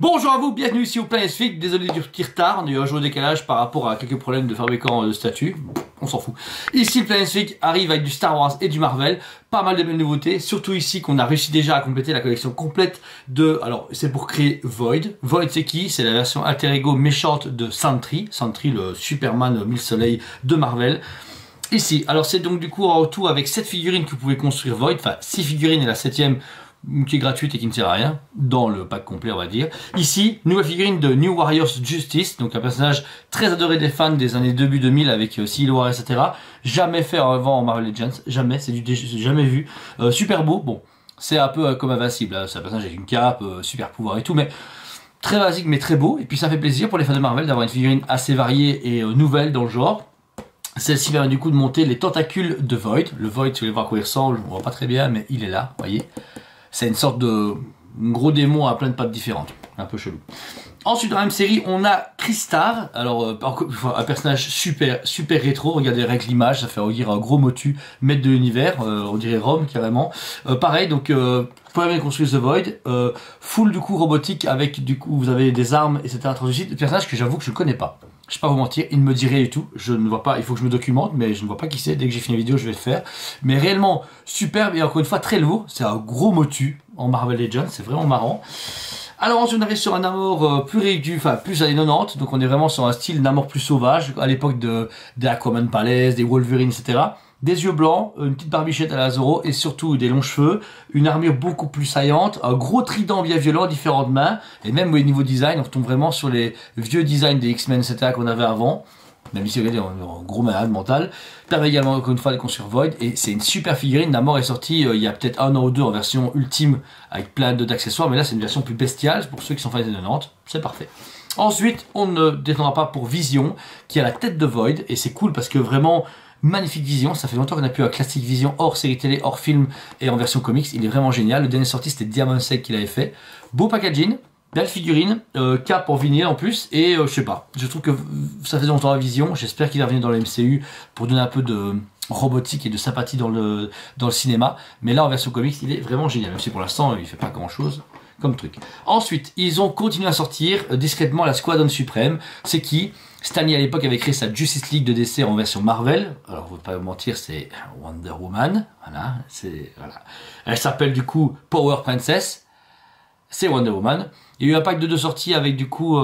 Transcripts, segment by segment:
Bonjour à vous, bienvenue ici au Planet Fig. Désolé du petit retard, on a eu un jour de décalage par rapport à quelques problèmes de fabricants de statues. On s'en fout. Ici le Planet Fig arrive avec du Star Wars et du Marvel. Pas mal de belles nouveautés, surtout ici qu'on a réussi déjà à compléter la collection complète de... Alors c'est pour créer Void. Void c'est qui? C'est la version alter ego méchante de Sentry. Sentry, le Superman mille soleils de Marvel. Ici, alors c'est donc du coup en tout avec 7 figurines que vous pouvez construire Void, enfin 6 figurines et la 7ème qui est gratuite et qui ne sert à rien, dans le pack complet on va dire. Ici, nouvelle figurine de New Warriors Justice, donc un personnage très adoré des fans des années début 2000 avec Civil War etc. Jamais fait avant en Marvel Legends, jamais, c'est jamais vu. Super beau, bon, c'est un peu comme Invincible, hein. C'est un personnage avec une cape, super pouvoir et tout, mais très basique mais très beau, et puis ça fait plaisir pour les fans de Marvel d'avoir une figurine assez variée et nouvelle dans le genre. Celle-ci permet du coup de monter les tentacules de Void. Le Void, si vous voulez voir à quoi il ressemble, on voit pas très bien, mais il est là, vous voyez. C'est une sorte de gros démon à plein de pattes différentes. Un peu chelou. Ensuite, dans la même série, on a Crystar. Alors, un personnage super rétro. Regardez avec l'image, ça fait dire un gros motu, maître de l'univers. On dirait Rome, carrément. Pareil, donc, vous pouvez bien construire The Void. Full, du coup, robotique, avec, du coup, vous avez des armes, etc. Translucides. Personnage que j'avoue que je ne connais pas. Je ne vais pas vous mentir, il ne me dit rien du tout. Je ne vois pas, il faut que je me documente, mais je ne vois pas qui c'est. Dès que j'ai fini la vidéo, je vais le faire. Mais réellement, superbe et encore une fois, très lourd. C'est un gros motu en Marvel Legends. C'est vraiment marrant. Alors ensuite, on arrive sur un Namor plus réduit, enfin plus années 90. Donc on est vraiment sur un style Namor plus sauvage, à l'époque des Aquaman Palace, des Wolverine, etc. Des yeux blancs, une petite barbichette à la Zorro et surtout des longs cheveux, une armure beaucoup plus saillante, un gros trident bien violent, différentes mains, et même au niveau design, on retombe vraiment sur les vieux designs des X-Men, etc. qu'on avait avant. Même ici, regardez, on est un gros malade mental. Permet également, encore une fois, de construire Void, et c'est une super figurine. Namor est sorti il y a peut-être un an ou deux en version ultime, avec plein d'accessoires, mais là c'est une version plus bestiale, pour ceux qui sont fans des 90, c'est parfait. Ensuite, on ne détendra pas pour Vision, qui a la tête de Void, et c'est cool parce que vraiment... Magnifique Vision, ça fait longtemps qu'on a pu un classique Vision hors série télé, hors film et en version comics, il est vraiment génial. Le dernier sorti c'était Diamond Sec qu'il avait fait. Beau packaging, belle figurine, cap en vinyle en plus, et je sais pas, je trouve que ça fait longtemps la Vision, j'espère qu'il va revenir dans le MCU pour donner un peu de robotique et de sympathie dans le cinéma, mais là en version comics il est vraiment génial, même si pour l'instant il fait pas grand chose. Comme truc. Ensuite, ils ont continué à sortir discrètement la Squadron Suprême. C'est qui? Stan Lee à l'époque avait créé sa Justice League de DC en version Marvel. Alors, vous ne pouvez pas mentir, c'est Wonder Woman. Voilà, voilà. Elle s'appelle du coup Power Princess. C'est Wonder Woman. Il y a eu un pack de 2 sorties avec du coup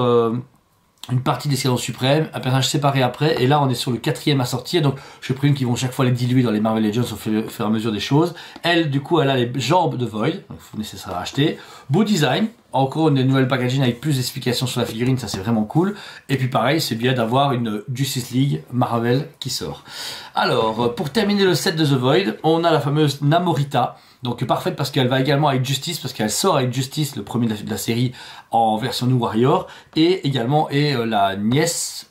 une partie des Squadrons Suprêmes, un personnage séparé après, et là on est sur le 4e à sortir, donc je présume qu'ils vont chaque fois les diluer dans les Marvel Legends au fur et à mesure des choses. Elle, du coup, elle a les jambes de Void, donc il faut nécessairement acheter. Beau design, encore une nouvelle packaging avec plus d'explications sur la figurine, ça c'est vraiment cool. Et puis pareil, c'est bien d'avoir une Justice League Marvel qui sort. Alors, pour terminer le set de The Void, on a la fameuse Namorita. Donc parfaite parce qu'elle va également avec Justice, parce qu'elle sort avec Justice, le premier de la série en version New Warrior, et également la nièce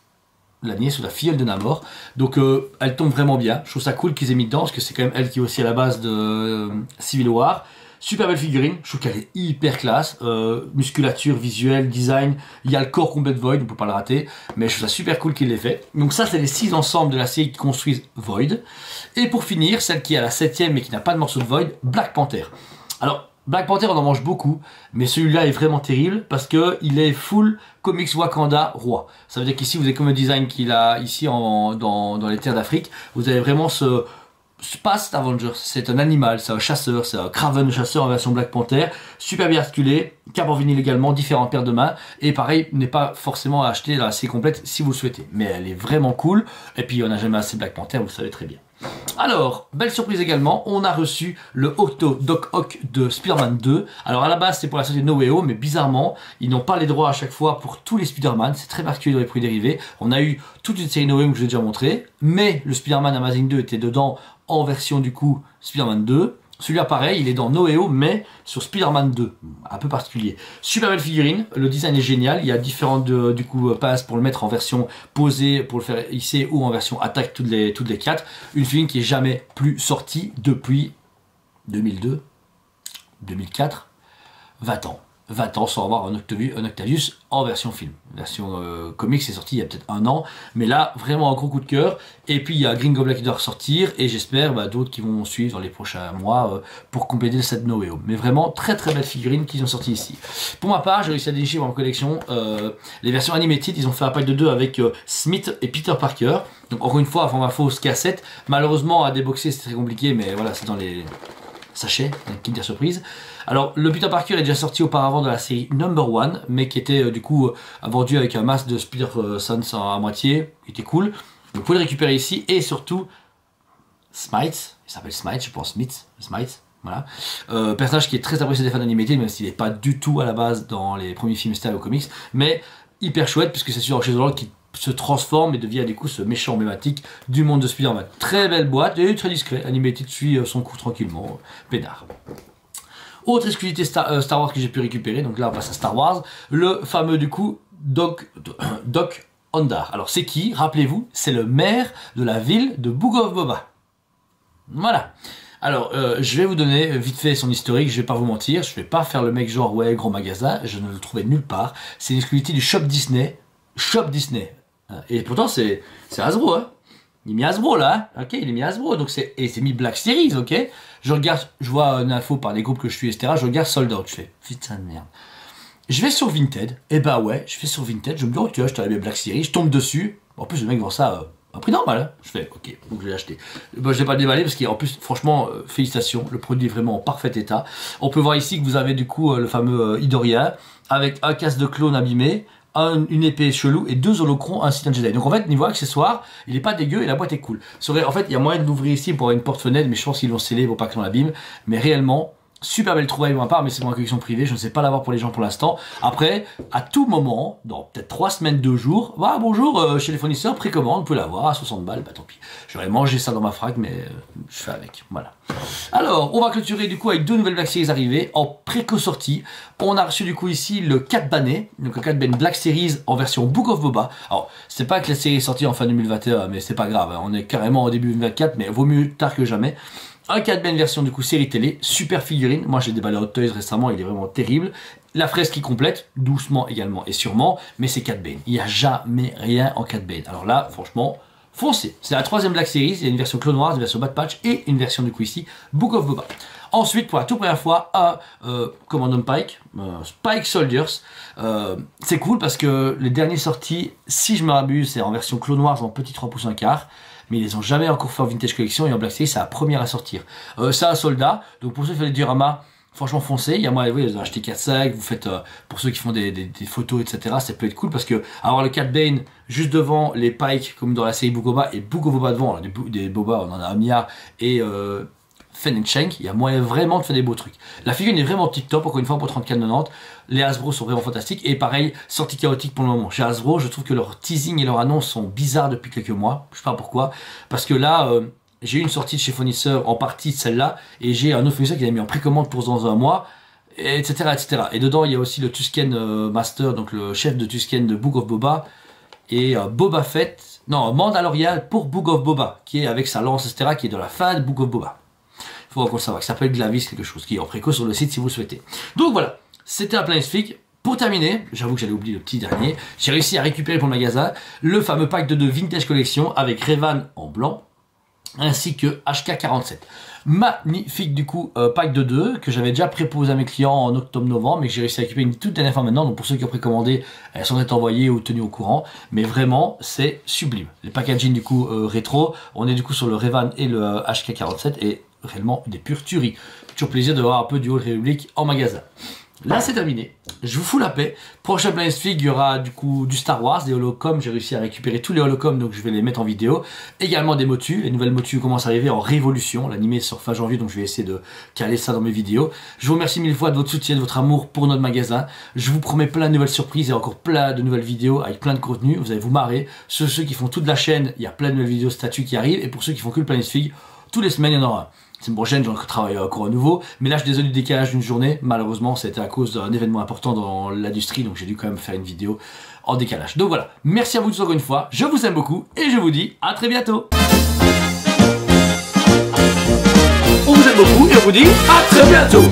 ou la filleule de Namor. Donc elle tombe vraiment bien. Je trouve ça cool qu'ils aient mis dedans, parce que c'est quand même elle qui est aussi à la base de Civil War. Super belle figurine, je trouve qu'elle est hyper classe, musculature, visuel, design, il y a le corps complet de Void, on peut pas le rater, mais je trouve ça super cool qu'il l'ait fait. Donc ça c'est les 6 ensembles de la série qui construisent Void. Et pour finir, celle qui est à la 7e mais qui n'a pas de morceau de Void, Black Panther. Alors, Black Panther on en mange beaucoup, mais celui-là est vraiment terrible parce que il est full comics Wakanda roi. Ça veut dire qu'ici vous avez comme le design qu'il a ici dans les terres d'Afrique, vous avez vraiment ce... Space Avengers, c'est un animal, c'est un chasseur, c'est un Kraven chasseur en version Black Panther, super bien articulé, cap en vinyle également, différentes paires de mains, et pareil, n'est pas forcément à acheter la série complète si vous le souhaitez, mais elle est vraiment cool, et puis on n'a jamais assez Black Panther, vous le savez très bien. Alors, belle surprise également, on a reçu le Octo Doc Ock de Spider-Man 2. Alors à la base c'est pour la sortie de No Way Home, mais bizarrement, ils n'ont pas les droits à chaque fois pour tous les Spider-Man, c'est très particulier dans les produits dérivés. On a eu toute une série No Way Home que je vous ai déjà montré, mais le Spider-Man Amazing 2 était dedans en version du coup Spider-Man 2. Celui-là pareil, il est dans No Way Home, mais sur Spider-Man 2, un peu particulier. Super belle figurine, le design est génial, il y a différentes du coup passes pour le mettre en version posée, pour le faire hisser, ou en version attaque, toutes les 4. Une figurine qui est jamais plus sortie depuis 2002, 2004, 20 ans. 20 ans sans avoir un Octavius en version film. Version comics, c'est sorti il y a peut-être 1 an, mais là, vraiment un gros coup de cœur. Et puis il y a Green Goblin qui doit ressortir, et j'espère d'autres qui vont suivre dans les prochains mois pour compléter le set No Way Home. Mais vraiment, très très belle figurine qu'ils ont sorti ici. Pour ma part, j'ai réussi à déchirer dans ma collection les versions animated. Ils ont fait un pack de 2 avec Smith et Peter Parker. Donc encore une fois, avant ma fausse cassette. Malheureusement, à déboxer, c'est très compliqué, mais voilà, c'est dans les sachets, Kinder Surprise. Alors, le Peter Parker est déjà sorti auparavant de la série Number One, mais qui était du coup vendu avec un masque de Spider-Sons à moitié, qui était cool. Vous pouvez le récupérer ici, et surtout, Smite, il s'appelle Smite, je pense, Smite, voilà. Personnage qui est très apprécié des fans animés, même s'il n'est pas du tout à la base dans les premiers films Star Comics, mais hyper chouette, puisque c'est sur chez Holland qui se transforme et devient du coup ce méchant emblématique du monde de Spider-Man. Très belle boîte et très discret, Animated suit son coup tranquillement, pédard. Autre exclusivité Star Wars que j'ai pu récupérer, donc là on passe à Star Wars, le fameux du coup Doc Ondar. Alors c'est qui? Rappelez-vous, c'est le maire de la ville de Book of Boba. Voilà. Alors je vais vous donner vite fait son historique, je vais pas vous mentir, je vais pas faire le mec genre ouais gros magasin, je ne le trouvais nulle part. C'est une exclusivité du Shop Disney. Et pourtant c'est Hasbro, hein. Il est mis Hasbro là, hein. Ok, il est mis Hasbro, donc c'est mis Black Series, ok. Je regarde, je vois une info par les groupes que je suis, etc. Je regarde Sold Out, je fais putain de merde. Je vais sur Vinted, et bah ouais, je vais sur Vinted, je me dis oh tu vois, je t'avais mis Black Series, je tombe dessus. En plus le mec vend ça à prix normal, hein. Je fais ok, donc je l'ai acheté. Bon, je l'ai pas déballé parce qu'en plus franchement félicitations, le produit est vraiment en parfait état. On peut voir ici que vous avez du coup le fameux Idorien avec un casque de clone abîmé, une épée chelou et 2 holocrons, un Sith Jedi. Donc en fait, niveau accessoire, il est pas dégueu et la boîte est cool. En fait, il y a moyen de l'ouvrir ici pour avoir une porte-fenêtre, mais je pense qu'ils l'ont scellé pour pas que l'on l'abîme. Mais réellement, super belle trouvaille de ma part, mais c'est pour ma collection privée, je ne sais pas l'avoir pour les gens pour l'instant. Après, à tout moment, dans peut-être 3 semaines, 2 jours, bah bonjour, chez les fournisseurs, précommande, vous pouvez l'avoir à 60 balles, bah tant pis. J'aurais mangé ça dans ma frac, mais je fais avec, voilà. Alors, on va clôturer du coup avec 2 nouvelles Black Series arrivées en préco-sortie. On a reçu du coup ici le Cat Bane, donc le Cat Bane Black Series en version Book of Boba. Alors, c'est pas que la série est sortie en fin 2021, mais c'est pas grave, hein. On est carrément au début 2024, mais vaut mieux tard que jamais. Un Cat Bane version du coup série télé, super figurine. Moi j'ai déballé Hot Toys récemment, il est vraiment terrible. La fresque qui complète, doucement également et sûrement, mais c'est Cat Bane. Il n'y a jamais rien en Cat Bane. Alors là, franchement, foncez. C'est la 3e Black Series, il y a une version Clone Wars, une version Bad Patch et une version du coup ici, Book of Boba. Ensuite, pour la toute première fois, un Commandant Pike, Pike Soldiers. C'est cool parce que les derniers sortis, si je me m'abuse, c'est en version Clone Wars en petit 3 pouces 1 quart. Mais ils les ont jamais encore fait en Vintage Collection et en Black Series, c'est la première à sortir. C'est un soldat, donc pour ceux qui font des dioramas, franchement foncez. Il y a moyen, vous avez acheté 4-5, vous faites, pour ceux qui font des photos, etc., ça peut être cool parce que avoir le Cat Bane juste devant les Pike, comme dans la série Book of Boba, et Book of Boba devant, alors des Boba, on en a un milliard, et Fennec Shank, il y a moyen vraiment de faire des beaux trucs. La figurine est vraiment tip top, encore une fois pour 34,90. Les Hasbro sont vraiment fantastiques et pareil, sortie chaotique pour le moment. Chez Hasbro, je trouve que leur teasing et leur annonce sont bizarres depuis quelques mois. Je sais pas pourquoi, parce que là, j'ai eu une sortie de chez fournisseur en partie de celle-là et j'ai un autre fournisseur qui l'a mis en précommande pour dans un mois, etc., etc. Et dedans, il y a aussi le Tusken Master, donc le chef de Tusken de Book of Boba et Boba Fett, non, Mandalorian pour Book of Boba, qui est avec sa lance, etc., qui est de la fin de Book of Boba. Il faut encore le savoir, qui s'appelle Glavis quelque chose, qui est en préco sur le site si vous le souhaitez. Donc voilà, c'était un Planesfig. Pour terminer, j'avoue que j'allais oublier le petit dernier, j'ai réussi à récupérer pour le magasin le fameux pack de 2 Vintage Collection avec Revan en blanc, ainsi que HK47. Magnifique du coup pack de 2 que j'avais déjà préposé à mes clients en octobre-novembre, mais que j'ai réussi à récupérer une toute dernière fois maintenant. Donc pour ceux qui ont précommandé, elles sont envoyées ou tenues au courant, mais vraiment c'est sublime. Les packaging du coup rétro, on est du coup sur le Revan et le HK47 et réellement des pures tueries. Toujours plaisir de voir un peu du Old Republic en magasin. Là c'est terminé, je vous fous la paix. Prochain Planesfig, il y aura du coup du Star Wars, des holocoms, j'ai réussi à récupérer tous les holocoms donc je vais les mettre en vidéo. Également des motus, les nouvelles motus commencent à arriver en Révolution, l'animé sort fin janvier donc je vais essayer de caler ça dans mes vidéos. Je vous remercie 1000 fois de votre soutien, de votre amour pour notre magasin. Je vous promets plein de nouvelles surprises et encore plein de nouvelles vidéos avec plein de contenu, vous allez vous marrer. Ceux qui font toute la chaîne, il y a plein de nouvelles vidéos statuts qui arrivent et pour ceux qui font que le Planesfig, tous les semaines il y en aura un. La semaine prochaine, j'en travaille encore à nouveau. Mais là, je suis désolé du décalage d'une journée. Malheureusement, c'était à cause d'un événement important dans l'industrie. Donc, j'ai dû quand même faire une vidéo en décalage. Donc voilà. Merci à vous tous encore une fois. Je vous aime beaucoup. Et je vous dis à très bientôt. On vous aime beaucoup. Et on vous dit à très bientôt.